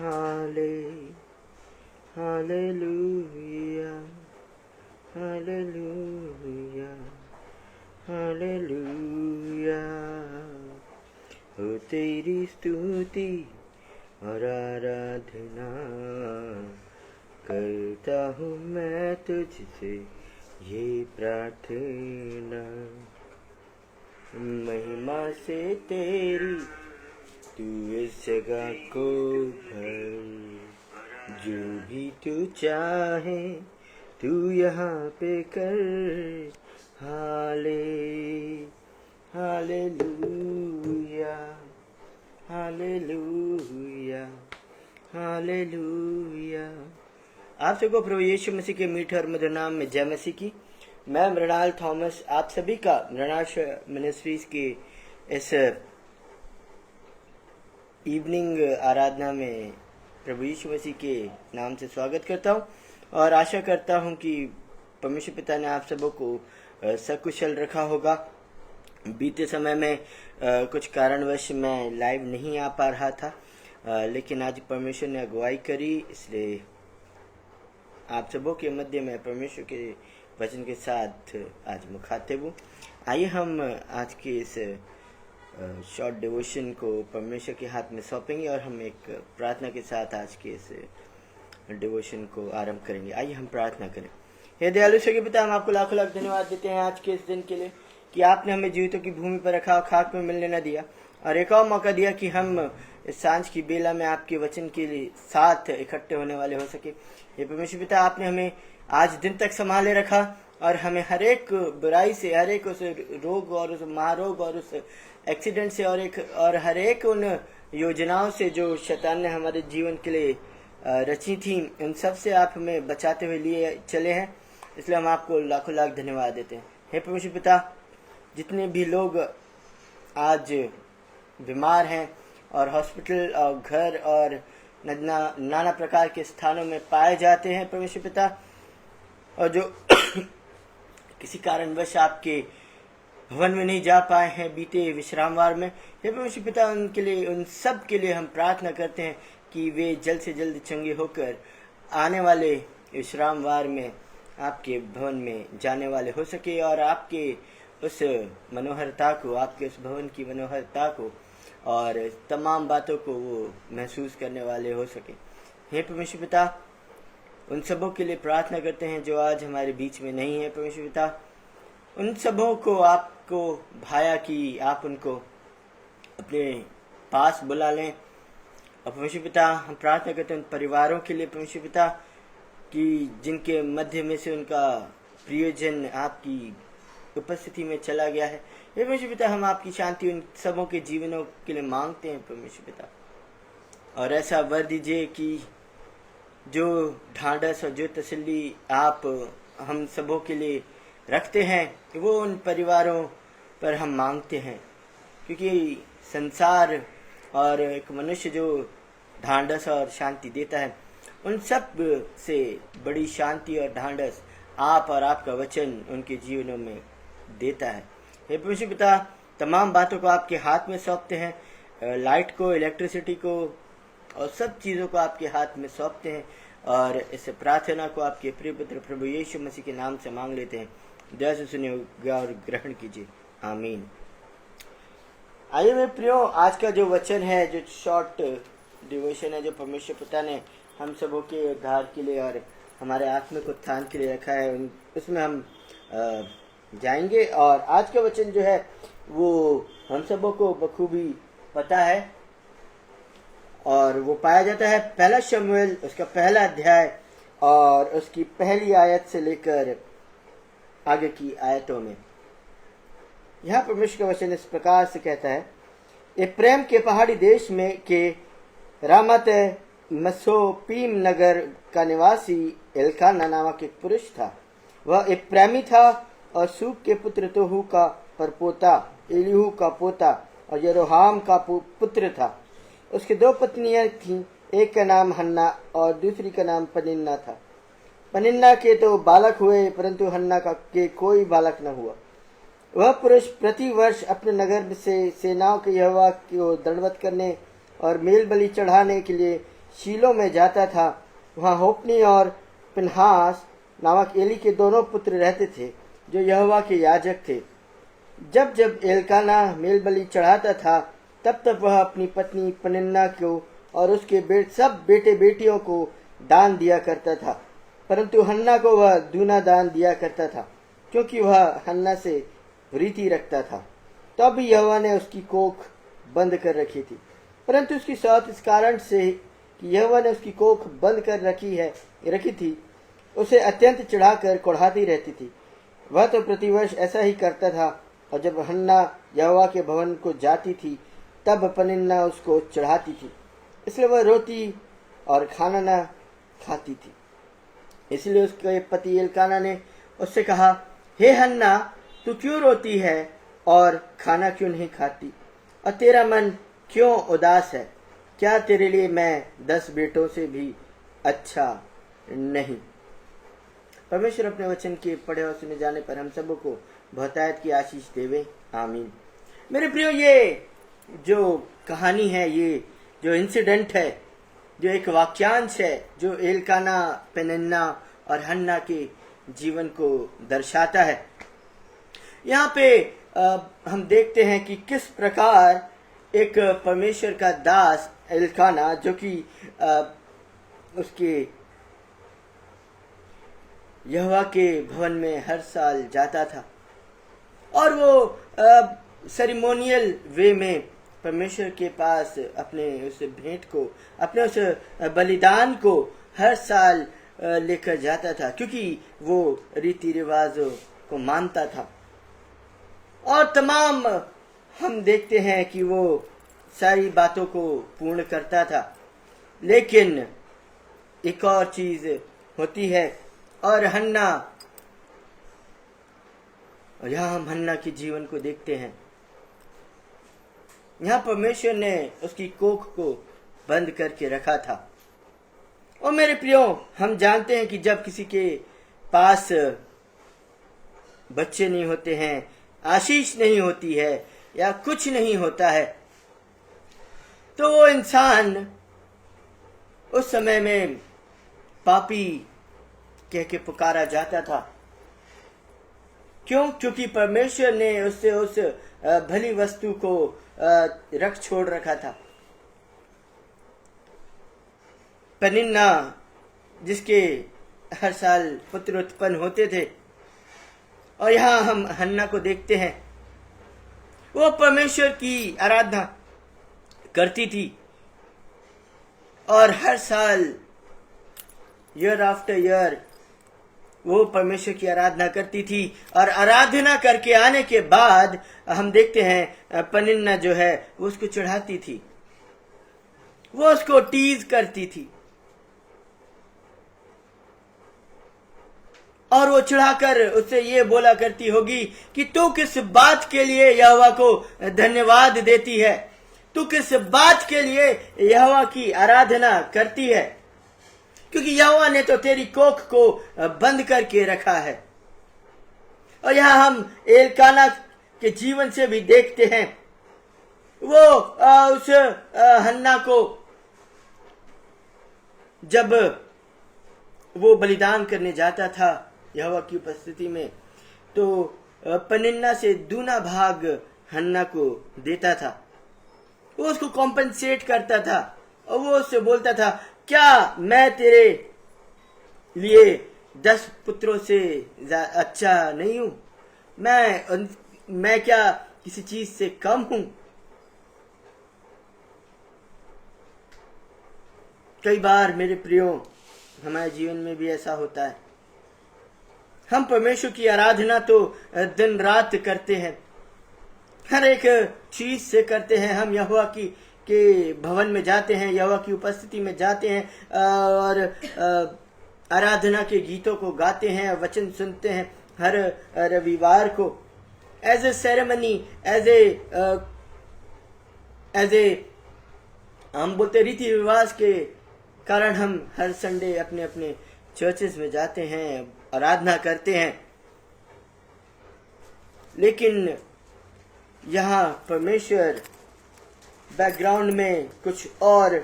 हाले hallelujah hallelujah hallelujah. हो तेरी स्तुति और आराधना करता हूँ मैं तुझसे ये प्रार्थना। महिमा से तेरी तू इस जगह को भर, जो भी तू चाहे तू यहाँ पे कर। Hallelujah hallelujah hallelujah. आप सबको प्रभु यीशु मसीह के मीठे और मधुर नाम में जय मसीह की। मैं मृणाल थॉमस आप सभी का मृणाल मिनिस्ट्रीज के इस इवनिंग आराधना में प्रभु यीशु मसीह के नाम से स्वागत करता हूं और आशा करता हूं कि परमेश्वर पिता ने आप सबों को सकुशल रखा होगा। बीते समय में कुछ कारणवश मैं लाइव नहीं आ पा रहा था, लेकिन आज परमेश्वर ने अगुवाई करी, इसलिए आप सबों के मध्य में परमेश्वर के वचन के साथ आज मुखातिब हूँ। आइए हम आज के इस शॉर्ट डिवोशन को परमेश्वर के हाथ में सौंपेंगे और हम एक प्रार्थना के साथ आज के इस डिवोशन को आरंभ करेंगे। आइए हम प्रार्थना करें। हे दयालु स्वर्गीय पिता, हम आपको लाखों लाख धन्यवाद देते हैं आज के इस दिन के लिए कि आपने हमें जीवितों की भूमि पर रखा और खाक में मिलने न दिया, और एक और मौका दिया कि हम इस सांझ की बेला में आपके वचन के लिए साथ इकट्ठे होने वाले हो सके। ये परमेश्वर पिता, आपने हमें आज दिन तक संभाले रखा और हमें हर एक बुराई से, हर एक उस रोग और उस महारोग और उस एक्सीडेंट से और हर एक उन योजनाओं से जो शैतान ने हमारे जीवन के लिए रची थी, उन सब से आप हमें बचाते हुए लिए चले हैं। इसलिए हम आपको लाखों लाख धन्यवाद देते हैं। हे परमेश्वर पिता, जितने भी लोग आज बीमार हैं और हॉस्पिटल और घर और नाना प्रकार के स्थानों में पाए जाते हैं परमेश्वर पिता, और जो किसी कारणवश आपके भवन में नहीं जा पाए हैं बीते विश्रामवार में, हे परमेश्वर पिता, उनके लिए, उन सब के लिए हम प्रार्थना करते हैं कि वे जल्द से जल्द चंगे होकर आने वाले विश्रामवार में आपके भवन में जाने वाले हो सके और आपके उस मनोहरता को, आपके उस भवन की मनोहरता को और तमाम बातों को वो महसूस करने वाले हो सके। हे परमेश्वर पिता, उन सबों के लिए प्रार्थना करते हैं जो आज हमारे बीच में नहीं है परमेश्वर पिता। उन सबों को आपको भाया कि आप उनको अपने पास बुला लें। और परमेश्वर पिता, हम प्रार्थना करते हैं उन परिवारों के लिए परमेश्वर पिता कि जिनके मध्य में से उनका प्रियजन आपकी उपस्थिति में चला गया है। हे परमेश्वर पिता, हम आपकी शांति उन सबों के जीवनों के लिए मांगते हैं परमेश्वर पिता, और ऐसा वर दीजिए कि जो ढांढस और जो तसल्ली आप हम सबों के लिए रखते हैं वो उन परिवारों पर हम मांगते हैं, क्योंकि संसार और एक मनुष्य जो ढांढस और शांति देता है, उन सब से बड़ी शांति और ढांढस आप और आपका वचन उनके जीवनों में देता है। हे परमेश्वर पिता, तमाम बातों को आपके हाथ में सौंपते हैं, लाइट को, इलेक्ट्रिसिटी को और सब चीज़ों को आपके हाथ में सौंपते हैं, और इस प्रार्थना को आपके प्रिय पुत्र प्रभु यीशु मसीह के नाम से मांग लेते हैं। दया से सुनिए और ग्रहण कीजिए, आमीन। आइए मेरे प्रियो, आज का जो वचन है, जो शॉर्ट डिवोशन है, जो परमेश्वर पिता ने हम सबों के उद्धार के लिए और हमारे आत्मिक उत्थान के लिए रखा है, उसमें हम जाएंगे। और आज का वचन जो है वो हम सबों को बखूबी पता है, और वो पाया जाता है पहला शमूएल उसका पहला अध्याय और उसकी पहली आयत से लेकर आगे की आयतों में। यहाँ परमेश्वर का वचन इस प्रकार से कहता है, एप्रैम के पहाड़ी देश में के रामत मसोपीम नगर का निवासी एल्काना नामक एक पुरुष था। वह एप्रैमी था और सूक के पुत्र तोहू का परपोता, एलीहू का पोता और यरोहाम का पुत्र था। उसके दो पत्नियां थीं, एक का नाम हन्ना और दूसरी का नाम पनिन्ना था। पनिन्ना के तो बालक हुए, परंतु हन्ना के कोई बालक न हुआ। वह पुरुष प्रति वर्ष अपने नगर से सेनाओं के यहोवा को दंडवत करने और मेल बलि चढ़ाने के लिए शीलो में जाता था। वहाँ होप्नी और पिनहास नामक एली के दोनों पुत्र रहते थे, जो यहोवा के याजक थे। जब जब एलकाना मेल बलि चढ़ाता था, तब तब वह अपनी पत्नी पनिन्ना को और उसके सब बेटे बेटियों को दान दिया करता था, परंतु हन्ना को वह दूना दान दिया करता था, क्योंकि वह हन्ना से प्रीति रखता था। तब भी यहोवा ने उसकी कोख बंद कर रखी थी, परंतु उसकी सौत इस कारण से कि यहोवा ने उसकी कोख बंद कर रखी थी, उसे अत्यंत चढ़ाकर कोढ़ाती रहती थी। वह तो प्रतिवर्ष ऐसा ही करता था, और जब हन्ना यहोवा के भवन को जाती थी, तब पनिन्ना उसको चढ़ाती थी, इसलिए वह रोती और खाना न खाती थी। इसलिए उसके पति एलकाना ने उससे कहा, हे हन्ना, तू क्यों रोती है और खाना क्यों नहीं खाती, और तेरा मन क्यों उदास है? क्या तेरे लिए मैं 10 बेटों से भी अच्छा नहीं? परमेश्वर अपने वचन के पढ़े और सुने जाने पर हम सबों को बहुतायत की आशीष देवे। आमीन। मेरे प्रियो, ये जो कहानी है, ये जो इंसिडेंट है, जो एक वाक्यांश है, जो एलकाना, पेनिन्ना और हन्ना के जीवन को दर्शाता है। यहाँ पे हम देखते हैं कि किस प्रकार एक परमेश्वर का दास एलकाना, जो कि उसके यहोवा के भवन में हर साल जाता था, और वो सेरेमोनियल वे में परमेश्वर के पास अपने उस भेंट को, अपने उस बलिदान को हर साल लेकर जाता था, क्योंकि वो रीति रिवाजों को मानता था। और तमाम हम देखते हैं कि वो सारी बातों को पूर्ण करता था। लेकिन एक और चीज होती है, और हन्ना, और यहाँ हम हन्ना के जीवन को देखते हैं। यहाँ परमेश्वर ने उसकी कोख को बंद करके रखा था। और मेरे प्रियो, हम जानते हैं कि जब किसी के पास बच्चे नहीं होते हैं, आशीष नहीं होती है, या कुछ नहीं होता है, तो वो इंसान उस समय में पापी कह के पुकारा जाता था। क्यों? क्योंकि परमेश्वर ने उससे उस भली वस्तु को रख छोड़ रखा था। पनिन्ना, जिसके हर साल पुत्र उत्पन्न होते थे, और यहाँ हम हन्ना को देखते हैं, वो परमेश्वर की आराधना करती थी, और हर साल ईयर आफ्टर ईयर वो परमेश्वर की आराधना करती थी। और आराधना करके आने के बाद हम देखते हैं पनिन्ना जो है वो उसको चढ़ाती थी, वो उसको टीज करती थी, और वो चढ़ाकर उससे ये बोला करती होगी कि तू किस बात के लिए यहोवा को धन्यवाद देती है, तू किस बात के लिए यहोवा की आराधना करती है, क्योंकि यहोवा ने तो तेरी कोख को बंद करके रखा है। और यहां हम एलकाना के जीवन से भी देखते हैं, वो उस हन्ना को जब वो बलिदान करने जाता था यहोवा की उपस्थिति में, तो पनिन्ना से दूना भाग हन्ना को देता था। वो उसको कॉम्पेंसेट करता था, और वो उससे बोलता था, क्या मैं तेरे लिए 10 पुत्रों से अच्छा नहीं हूं? मैं क्या किसी चीज से कम हूं? कई बार मेरे प्रियो, हमारे जीवन में भी ऐसा होता है। हम परमेश्वर की आराधना तो दिन रात करते हैं, हर एक चीज से करते हैं। हम यहोवा के भवन में जाते हैं, यहोवा की उपस्थिति में जाते हैं, और आराधना के गीतों को गाते हैं, वचन सुनते हैं हर रविवार को। As a ceremony, as a हम बोलते रीति रिवाज के कारण हम हर संडे अपने अपने चर्चेस में जाते हैं, आराधना करते हैं। लेकिन यहाँ परमेश्वर बैकग्राउंड में कुछ और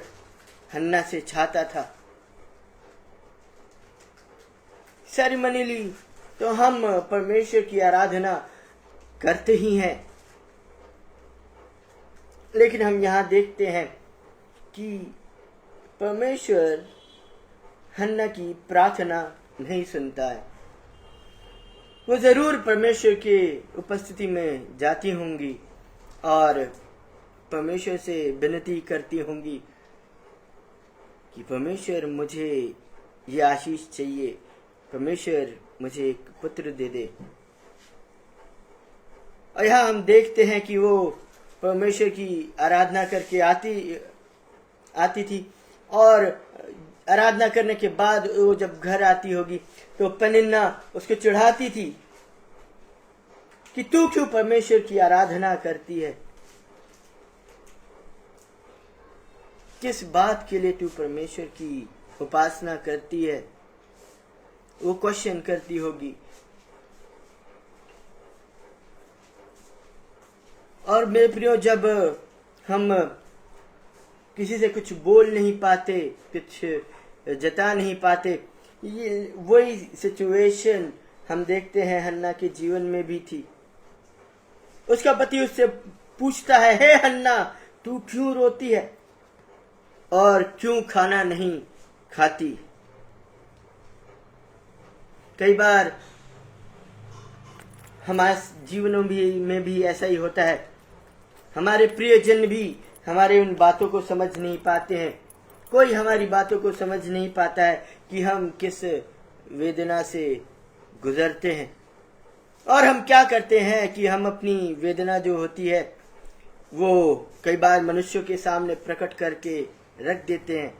हन्ना से चाहता था। सेरेमनीली तो हम परमेश्वर की आराधना करते ही हैं, लेकिन हम यहाँ देखते हैं कि परमेश्वर हन्ना की प्रार्थना नहीं सुनता है। वो जरूर परमेश्वर के उपस्थिति में जाती होंगी और परमेश्वर से विनती करती होंगी कि परमेश्वर मुझे ये आशीष चाहिए, परमेश्वर मुझे एक पुत्र दे दे। और यहाँ हम देखते हैं कि वो परमेश्वर की आराधना करके आती थी, और आराधना करने के बाद वो जब घर आती होगी तो पनिन्ना उसको चिढ़ाती थी कि तू क्यों परमेश्वर की आराधना करती है, किस बात के लिए तू परमेश्वर की उपासना करती है, वो क्वेश्चन करती होगी। और मेरे प्रियो, जब हम किसी से कुछ बोल नहीं पाते, कुछ जता नहीं पाते, ये वही सिचुएशन हम देखते हैं हन्ना के जीवन में भी थी। उसका पति उससे पूछता है, हे हन्ना, तू क्यों रोती है और क्यों खाना नहीं खाती? कई बार हमारे जीवनों में भी ऐसा ही होता है। हमारे प्रियजन भी हमारे उन बातों को समझ नहीं पाते हैं। कोई हमारी बातों को समझ नहीं पाता है कि हम किस वेदना से गुजरते हैं। और हम क्या करते हैं कि हम अपनी वेदना जो होती है वो कई बार मनुष्यों के सामने प्रकट करके रख देते हैं।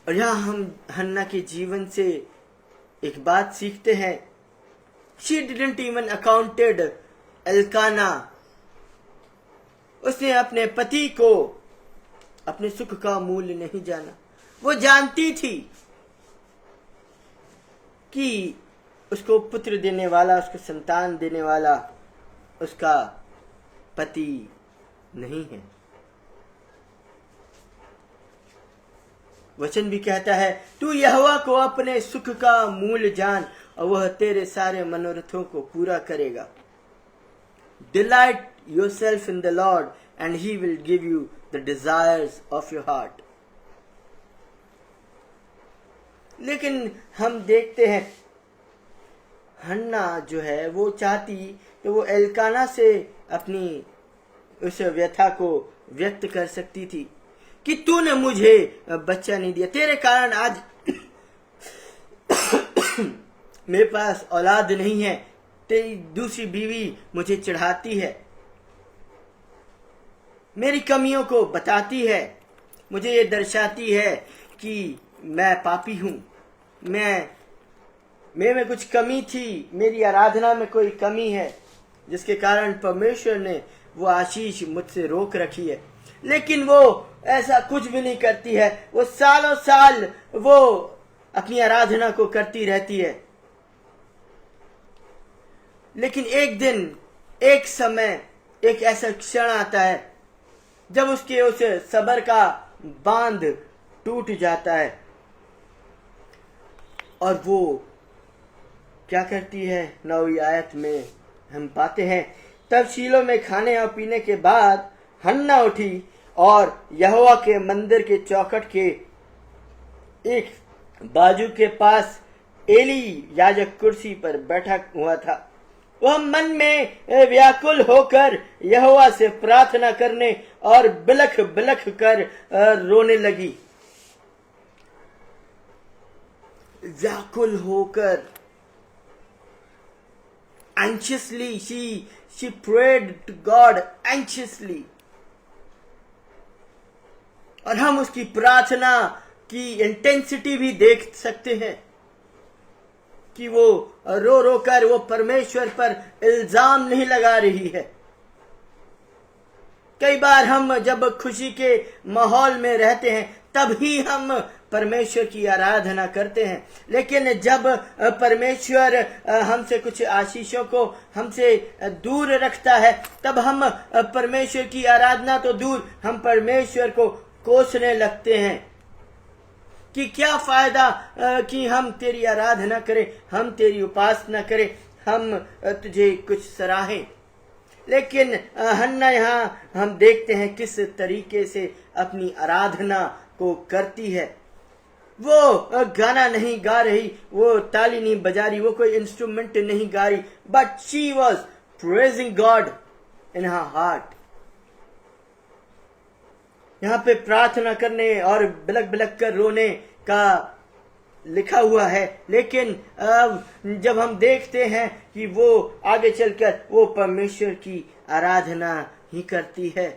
और यहाँ हम हन्ना के जीवन से एक बात सीखते हैं। She didn't even accounted Elkanah. उसने अपने पति को अपने सुख का मूल्य नहीं जाना। वो जानती थी कि उसको पुत्र देने वाला, उसको संतान देने वाला उसका पति नहीं है। वचन भी कहता है, तू यहोवा को अपने सुख का मूल्य जान और वह तेरे सारे मनोरथों को पूरा करेगा। Delight yourself in the Lord and he will give you the desires of your heart। लेकिन हम देखते हैं हन्ना जो है वो चाहती तो वो एल्काना से अपनी उस व्यथा को व्यक्त कर सकती थी कि तूने मुझे बच्चा नहीं दिया, तेरे कारण आज मेरे पास औलाद नहीं है, तेरी दूसरी बीवी मुझे चिढ़ाती है, मेरी कमियों को बताती है, मुझे ये दर्शाती है कि मैं पापी हूं, मेरे में कुछ कमी थी, मेरी आराधना में कोई कमी है जिसके कारण परमेश्वर ने वो आशीष मुझसे रोक रखी है। लेकिन वो ऐसा कुछ भी नहीं करती है। वो सालों साल वो अपनी आराधना को करती रहती है। लेकिन एक दिन, एक समय, एक ऐसा क्षण आता है जब उसके उस सब्र का बांध टूट जाता है और वो क्या करती है। 9वीं आयत में हम पाते हैं, तब शीलो में खाने और पीने के बाद हन्ना उठी और यहोवा के मंदिर के चौखट के एक बाजू के पास एली याजक कुर्सी पर बैठा हुआ था। वह मन में व्याकुल होकर यहोवा से प्रार्थना करने और बिलख बिलख कर रोने लगी। व्याकुल होकर, anxiously she prayed to God anxiously। और हम उसकी प्रार्थना की इंटेंसिटी भी देख सकते हैं कि वो रो रो कर वो परमेश्वर पर इल्जाम नहीं लगा रही है। कई बार हम जब खुशी के माहौल में रहते हैं तब ही हम परमेश्वर की आराधना करते हैं। लेकिन जब परमेश्वर हमसे कुछ आशीषों को हमसे दूर रखता है, तब हम परमेश्वर की आराधना तो दूर, हम परमेश्वर को कोसने लगते हैं कि क्या फायदा कि हम तेरी आराधना करें, हम तेरी उपासना करें, हम तुझे कुछ सराहें। लेकिन हन्ना यहाँ हम देखते हैं किस तरीके से अपनी आराधना को करती है। वो गाना नहीं गा रही, वो ताली नहीं बजा रही, वो कोई इंस्ट्रूमेंट नहीं गा रही, but she was praising God in her heart. यहाँ पे प्रार्थना करने और बिलक बिलक कर रोने का लिखा हुआ है, लेकिन जब हम देखते हैं कि वो आगे चलकर वो परमेश्वर की आराधना ही करती है,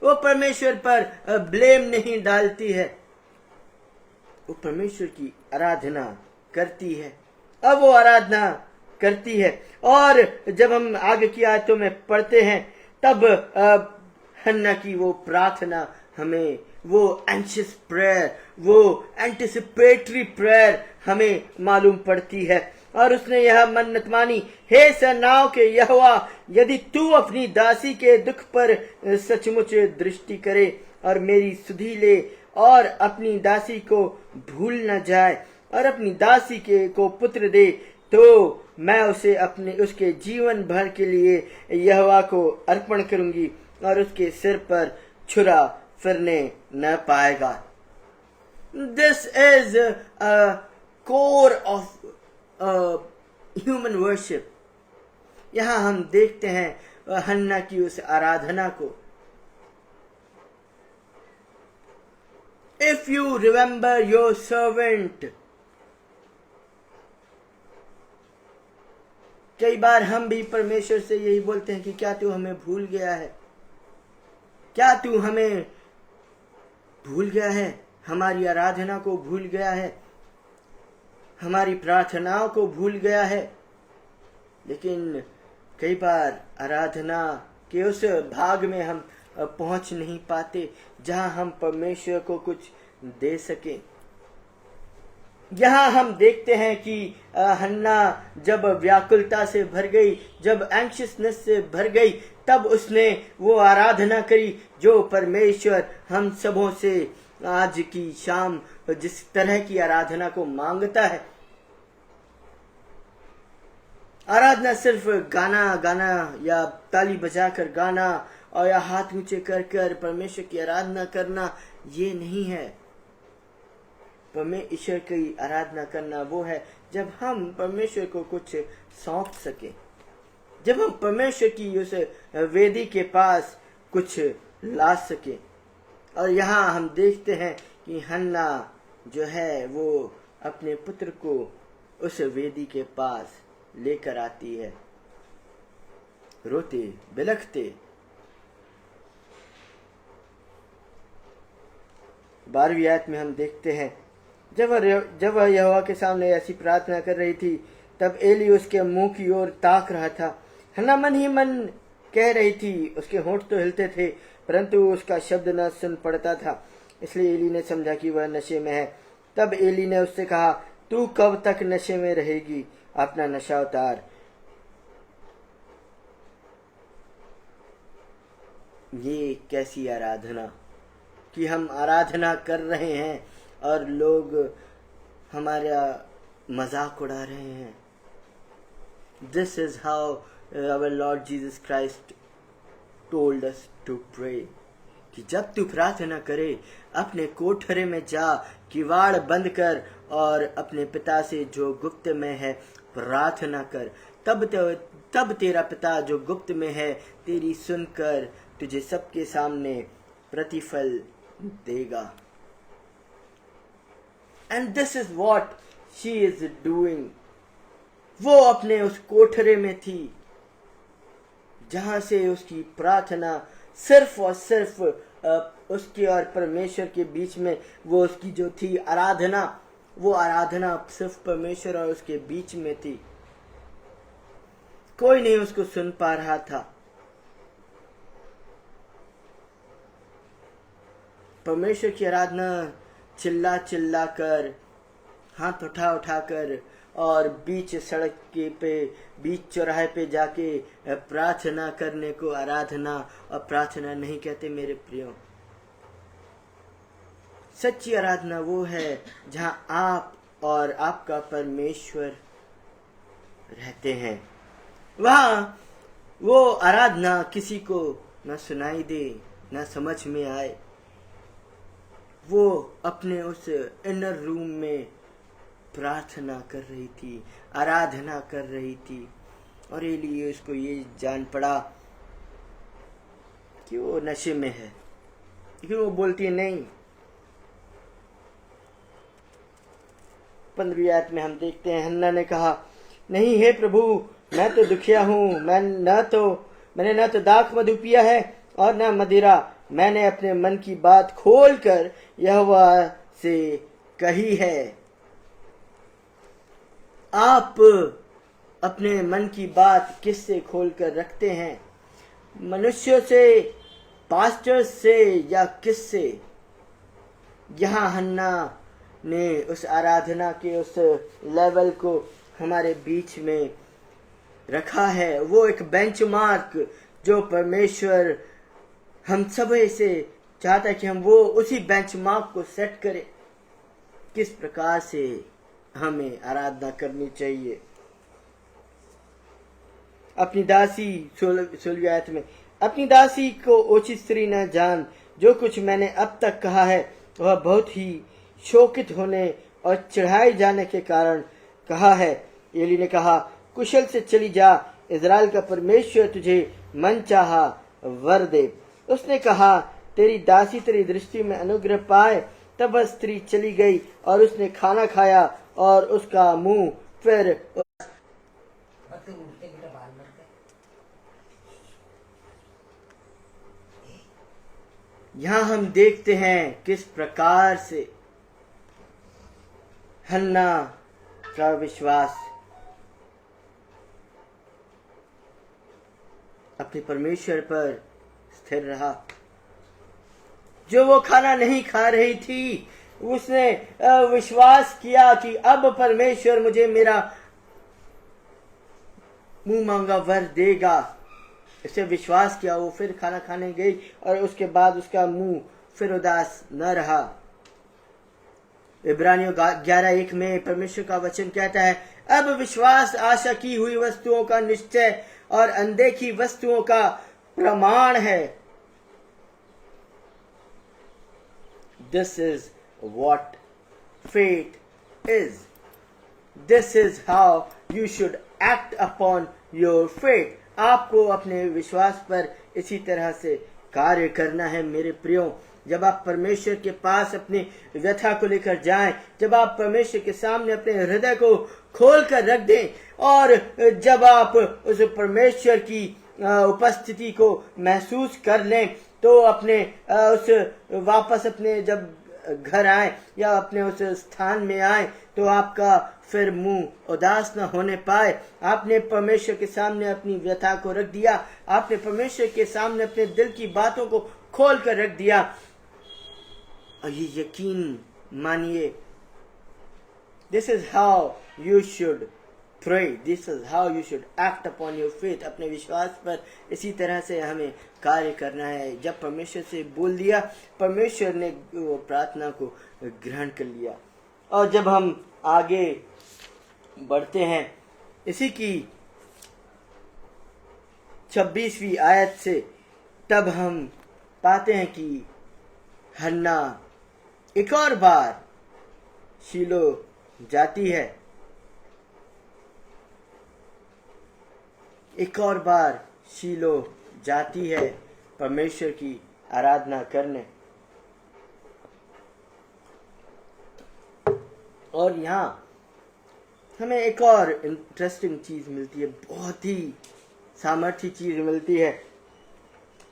वो परमेश्वर पर ब्लेम नहीं डालती है, वो परमेश्वर की आराधना करती है। अब वो आराधना करती है, और जब हम आगे की आयतों में पढ़ते हैं तब हन्ना की वो प्रार्थना हमें, वो एंशियस प्रेयर, वो एंटिसिपेटरी प्रेयर हमें मालूम पड़ती है। और उसने यह मन्नत मानी, हे सेनाओं के यहोवा, यदि तू अपनी दासी के दुख पर सचमुच दृष्टि करे और मेरी सुधि ले और अपनी दासी को भूल न जाए और अपनी दासी को पुत्र दे, तो मैं उसे उसके जीवन भर के लिए यहोवा को अर्पण करूंगी और उसके सिर पर छुरा फिरने न पाएगा। This is a core of human worship। यहाँ हम देखते हैं हन्ना की उस आराधना को। If you remember your servant, कई बार हम भी परमेश्वर से यही बोलते हैं कि क्या तू हमें भूल गया है, क्या तू हमें भूल गया है, हमारी आराधना को भूल गया है, हमारी प्रार्थनाओं को भूल गया है। लेकिन कई बार आराधना के उस भाग में हम पहुंच नहीं पाते जहां हम परमेश्वर को कुछ दे सके। यहाँ हम देखते हैं कि हन्ना जब व्याकुलता से भर गई, जब एंक्शियसनेस से भर गई, तब उसने वो आराधना करी जो परमेश्वर हम सबों से आज की शाम जिस तरह की आराधना को मांगता है। आराधना सिर्फ गाना गाना या ताली बजाकर गाना और या हाथ ऊंचे कर कर परमेश्वर की आराधना करना, ये नहीं है। परमेश्वर की आराधना करना वो है जब हम परमेश्वर को कुछ सौंप सके, जब हम परमेश्वर की उस वेदी के पास कुछ ला सके। और यहाँ हम देखते हैं कि हन्ना जो है वो अपने पुत्र को उस वेदी के पास लेकर आती है, रोते बिलखते। 12वीं आयत में हम देखते हैं, जब वह यहोवा के सामने ऐसी प्रार्थना कर रही थी, तब एली उसके मुंह की ओर ताक रहा था। हन्ना मन ही मन कह रही थी, उसके होंठ तो हिलते थे परंतु उसका शब्द न सुन पड़ता था, इसलिए एली ने समझा कि वह नशे में है। तब एली ने उससे कहा, तू कब तक नशे में रहेगी, अपना नशा उतार। ये कैसी आराधना कि हम आराधना कर रहे हैं और लोग हमारा मजाक उड़ा रहे हैं। This is how our Lord Jesus Christ told us to pray, कि जब तू प्रार्थना करे अपने कोठरे में जा, किवाड़ बंद कर और अपने पिता से जो गुप्त में है प्रार्थना कर। तब तेरा पिता जो गुप्त में है तेरी सुनकर तुझे सबके सामने प्रतिफल देगा। And this is what she is doing। वो अपने उस कोठरे में थी जहां से उसकी प्रार्थना सिर्फ और सिर्फ उसके और परमेश्वर के बीच में, वो उसकी जो थी आराधना, वो आराधना सिर्फ परमेश्वर और उसके बीच में थी। कोई नहीं उसको सुन पा रहा था। परमेश्वर की आराधना चिल्ला चिल्ला कर, हाथ उठा उठा कर और बीच सड़क के पे, बीच चौराहे पे जाके प्रार्थना करने को आराधना और प्रार्थना नहीं कहते मेरे प्रियो। सच्ची आराधना वो है जहां आप और आपका परमेश्वर रहते हैं। वहां वो आराधना किसी को न सुनाई दे, न समझ में आए। वो अपने उस इनर रूम में प्रार्थना कर रही थी, आराधना कर रही थी। और एली उसको ये जान पड़ा कि वो नशे में है, लेकिन वो बोलती नहीं। 15वीं आयत में हम देखते हैं, हन्ना ने कहा, नहीं हे प्रभु, मैं तो दुखिया हूँ, मैंने न तो दाख मधु पिया है और न मदिरा। मैंने अपने मन की बात खोल कर यहोवा से कही है। आप अपने मन की बात किससे खोल कर रखते हैं? मनुष्यों से, पास्टर से, या किससे? यहाँ हन्ना ने उस आराधना के उस लेवल को हमारे बीच में रखा है। वो एक बेंचमार्क जो परमेश्वर हम सब से चाहता है कि हम वो उसी बेंचमार्क को सेट करें। किस प्रकार से हमें आराधना करनी चाहिए। अपनी दासी 16वीं आयत में, अपनी दासी को ओछी स्त्री न जान, जो कुछ मैंने अब तक कहा है वह बहुत ही शोकित होने और चढ़ाए जाने के कारण कहा है। एली ने कहा, कुशल से चली जा, इज़राइल का परमेश्वर तुझे मन चाहा वर दे। उसने कहा, तेरी दासी तेरी दृष्टि में अनुग्रह पाए। तब वह स्त्री चली गई और उसने खाना खाया और उसका मुंह फिर यहाँ हम देखते हैं किस प्रकार से हन्ना का विश्वास अपने परमेश्वर पर स्थिर रहा। जो वो खाना नहीं खा रही थी, उसने विश्वास किया कि अब परमेश्वर मुझे मेरा मुंह मांगा वर देगा। इसे विश्वास किया, वो फिर खाना खाने गई और उसके बाद उसका मुंह फिर उदास न रहा। इब्रानियों 11:1 में परमेश्वर का वचन कहता है, अब विश्वास आशा की हुई वस्तुओं का निश्चय और अनदेखी वस्तुओं का प्रमाण है। This is what faith is. This is how you should act upon your faith. आपको अपने विश्वास पर इसी तरह से कार्य करना है मेरे प्रियो। जब आप परमेश्वर के पास अपनी व्यथा को लेकर जाएं, जब आप परमेश्वर के सामने अपने हृदय को खोल कर रख दें और जब आप उस परमेश्वर की उपस्थिति को महसूस कर लें, तो अपने उस वापस अपने जब घर आए या अपने उस स्थान में आए, तो आपका फिर मुंह उदास न होने पाए। आपने परमेश्वर के सामने अपनी व्यथा को रख दिया, आपने परमेश्वर के सामने अपने दिल की बातों को खोल कर रख दिया। और ये यकीन मानिए, this is how you should pray, this is how you should act upon your faith. अपने विश्वास पर इसी तरह से हमें कार्य करना है। जब परमेश्वर से बोल दिया, परमेश्वर ने वो प्रार्थना को ग्रहण कर लिया। और जब हम आगे बढ़ते हैं इसी की 26वीं आयत से, तब हम पाते हैं कि हन्ना एक और बार शीलो जाती है, एक और बार शीलो जाती है परमेश्वर की आराधना करने। और यहाँ हमें एक और इंटरेस्टिंग चीज मिलती है, बहुत ही सामर्थ्य चीज मिलती है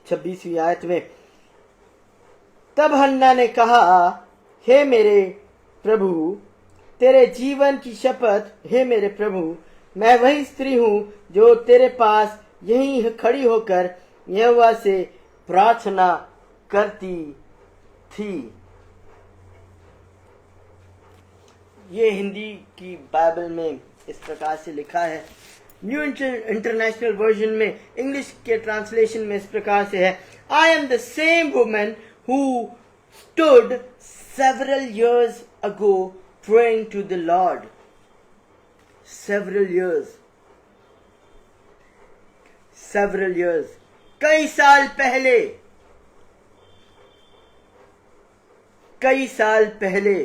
26वीं आयत में। तब हन्ना ने कहा, हे मेरे प्रभु, तेरे जीवन की शपथ, हे मेरे प्रभु, मैं वही स्त्री हूँ जो तेरे पास यहीं खड़ी होकर यहोवा से प्रार्थना करती थी। ये हिंदी की बाइबल में इस प्रकार से लिखा है। न्यू इंटरनेशनल वर्जन में, इंग्लिश के ट्रांसलेशन में इस प्रकार से है, I am the same woman who stood several years ago praying to the Lord. Several years. कई साल पहले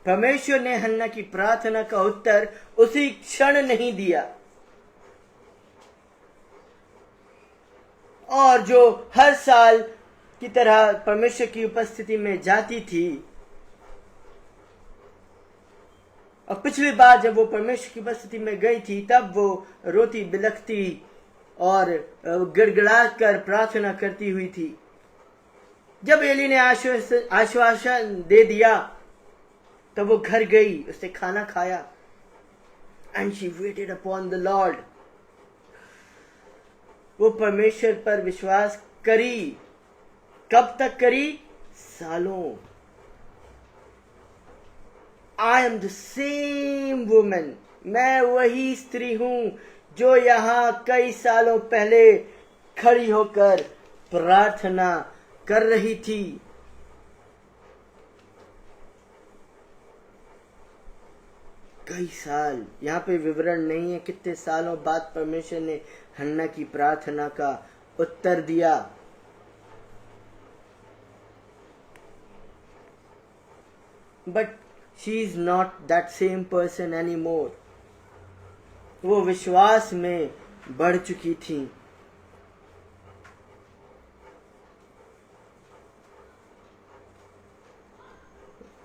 परमेश्वर ने हन्ना की प्रार्थना का उत्तर उसी क्षण नहीं दिया, और जो हर साल की तरह परमेश्वर की उपस्थिति में जाती थी, और पिछली बार जब वो परमेश्वर की उपस्थिति में गई थी तब वो रोती बिलखती और गिड़गिड़ा कर प्रार्थना करती हुई थी। जब एली ने आश्वासन दे दिया तब वो घर गई, उसने खाना खाया, and she weighted upon the Lord. वो परमेश्वर पर विश्वास करी। कब तक करी? सालों। I am the same woman, मैं वही स्त्री हूं जो यहां कई सालों पहले खड़ी होकर प्रार्थना कर रही थी। कई साल, यहाँ पे विवरण नहीं है कितने सालों बाद परमेश्वर ने हन्ना की प्रार्थना का उत्तर दिया। But she is not that same person any more. वो विश्वास में बढ़ चुकी थी।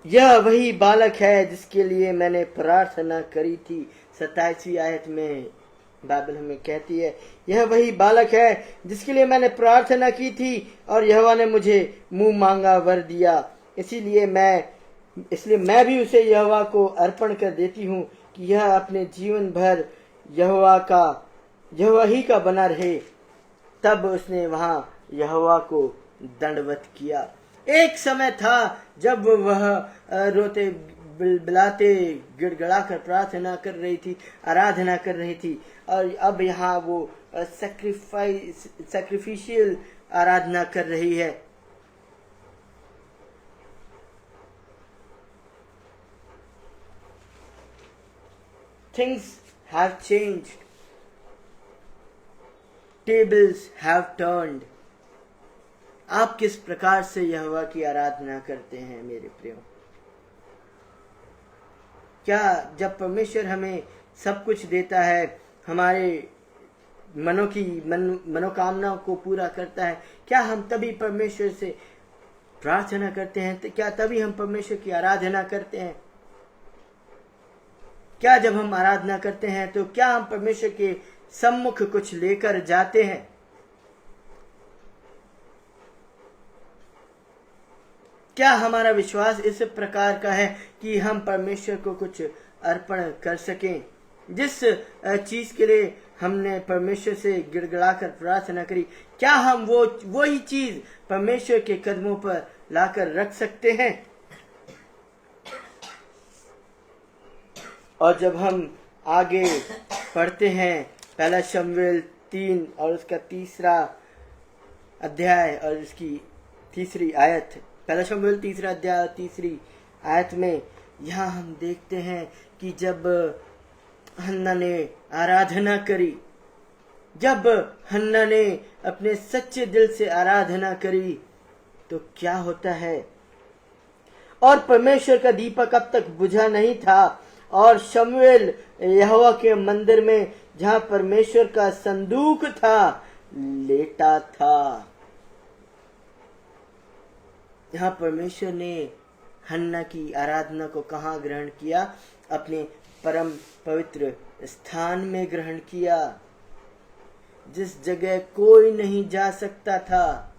यह वही बालक है जिसके लिए मैंने प्रार्थना करी थी। 27वीं आयत में बाइबल हमें कहती है, यह वही बालक है जिसके लिए मैंने प्रार्थना की थी और यहोवा ने मुझे मुंह मांगा वर दिया। इसलिए मैं भी उसे यहोवा को अर्पण कर देती हूँ कि यह अपने जीवन भर यहोवा ही का बना रहे। तब उसने वहां यहोवा को दंडवत किया। एक समय था जब वह रोते बिलाते गिड़गिड़ाकर प्रार्थना कर रही थी, आराधना कर रही थी, और अब यहाँ वो सैक्रिफिशियल आराधना कर रही है। Things have changed. Tables have turned. आप किस प्रकार से यहोवा की आराधना करते हैं मेरे प्रियो? क्या जब परमेश्वर हमें सब कुछ देता है, हमारे मनोकामनाओं को पूरा करता है, क्या हम तभी परमेश्वर से प्रार्थना करते हैं? तो क्या तभी हम परमेश्वर की आराधना करते हैं? क्या जब हम आराधना करते हैं तो क्या हम परमेश्वर के सम्मुख कुछ लेकर जाते हैं? क्या हमारा विश्वास इस प्रकार का है कि हम परमेश्वर को कुछ अर्पण कर सकें? जिस चीज के लिए हमने परमेश्वर से गिड़गिड़ाकर प्रार्थना करी, क्या हम वही चीज परमेश्वर के कदमों पर लाकर रख सकते हैं? और जब हम आगे पढ़ते हैं, पहला शमूएल 3 और उसका 3 अध्याय और उसकी 3 आयत, पहला शमूएल 3 अध्याय और 3 आयत में यहाँ हम देखते हैं कि जब हन्ना ने आराधना करी, जब हन्ना ने अपने सच्चे दिल से आराधना करी, तो क्या होता है? और परमेश्वर का दीपक अब तक बुझा नहीं था, और शमूएल यहोवा के मंदिर में जहां परमेश्वर का संदूक था लेटा था। यहाँ परमेश्वर ने हन्ना की आराधना को कहाँ ग्रहण किया? अपने परम पवित्र स्थान में ग्रहण किया, जिस जगह कोई नहीं जा सकता था,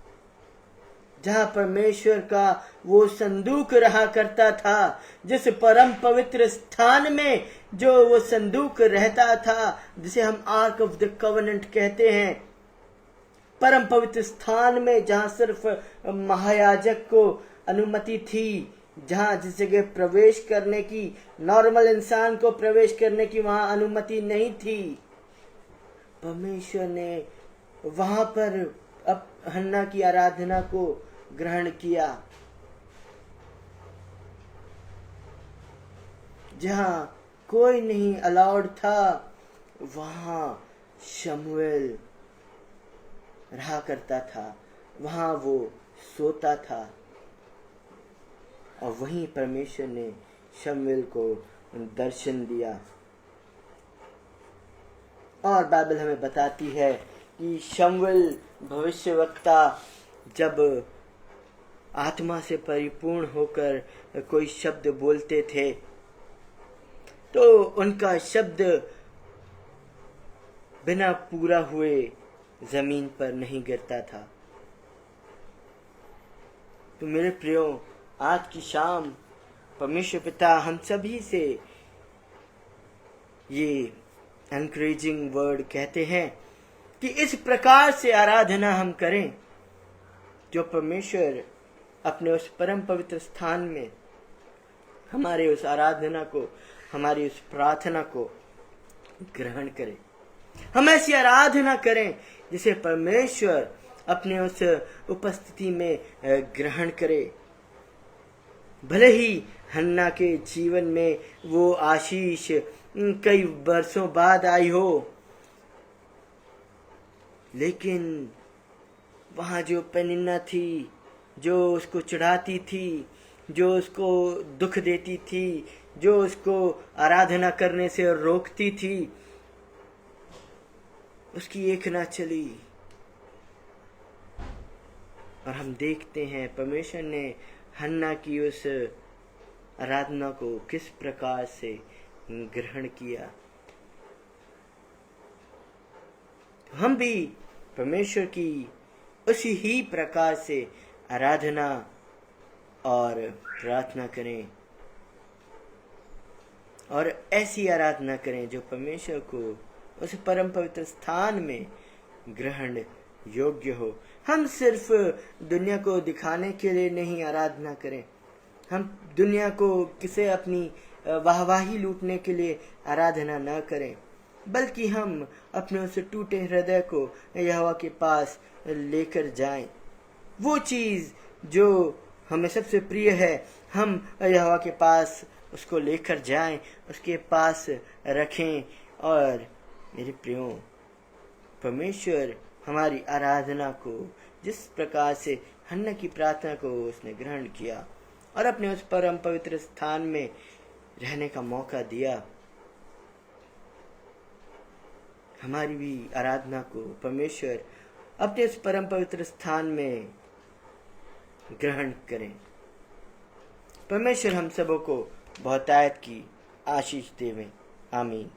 जहां परमेश्वर का वो संदूक रहा करता था, जिस परम पवित्र स्थान में जो वो संदूक रहता था, जिसे हम आर्क ऑफ द कवेनेंट कहते हैं, परम पवित्र स्थान में जहां सिर्फ महायाजक को अनुमति थी, जहां जिस जगह प्रवेश करने की, नॉर्मल इंसान को प्रवेश करने की वहां अनुमति नहीं थी, परमेश्वर ने वहां पर अब हन्ना की आराधना को ग्रहण किया। जहां कोई नहीं अलाउड था, वहां शमूएल रहा करता था, वहां वो सोता था, और वहीं परमेश्वर ने शमूएल को दर्शन दिया। और बाइबल हमें बताती है कि शमूएल भविष्यवक्ता जब आत्मा से परिपूर्ण होकर कोई शब्द बोलते थे, तो उनका शब्द बिना पूरा हुए जमीन पर नहीं गिरता था। तो मेरे प्रियो, आज की शाम परमेश्वर पिता हम सभी से ये एनकरेजिंग वर्ड कहते हैं कि इस प्रकार से आराधना हम करें, जो परमेश्वर अपने उस परम पवित्र स्थान में हमारे उस आराधना को, हमारी उस प्रार्थना को ग्रहण करे। हम ऐसी आराधना करें जिसे परमेश्वर अपने उस उपस्थिति में ग्रहण करे। भले ही हन्ना के जीवन में वो आशीष कई वर्षों बाद आई हो, लेकिन वहां जो पेनिन्ना थी, जो उसको चढ़ाती थी, जो उसको दुख देती थी, जो उसको आराधना करने से रोकती थी, उसकी एक ना चली। और हम देखते हैं परमेश्वर ने हन्ना की उस आराधना को किस प्रकार से ग्रहण किया। हम भी परमेश्वर की उसी ही प्रकार से आराधना और प्रार्थना करें, और ऐसी आराधना करें जो परमेश्वर को उस परम पवित्र स्थान में ग्रहण योग्य हो। हम सिर्फ दुनिया को दिखाने के लिए नहीं आराधना करें, हम दुनिया को किसे अपनी वाहवाही लूटने के लिए आराधना न करें, बल्कि हम अपने उस टूटे हृदय को यहोवा के पास लेकर जाएं। वो चीज जो हमें सबसे प्रिय है, हम यहोवा के पास उसको लेकर जाएं, उसके पास रखें। और मेरे प्रियो, परमेश्वर हमारी आराधना को जिस प्रकार से हन्ना की प्रार्थना को उसने ग्रहण किया और अपने उस परम पवित्र स्थान में रहने का मौका दिया, हमारी भी आराधना को परमेश्वर अपने उस परम पवित्र स्थान में ग्रहण करें। परमेश्वर हम सबों को बहुतायत की आशीष देवे। आमीन।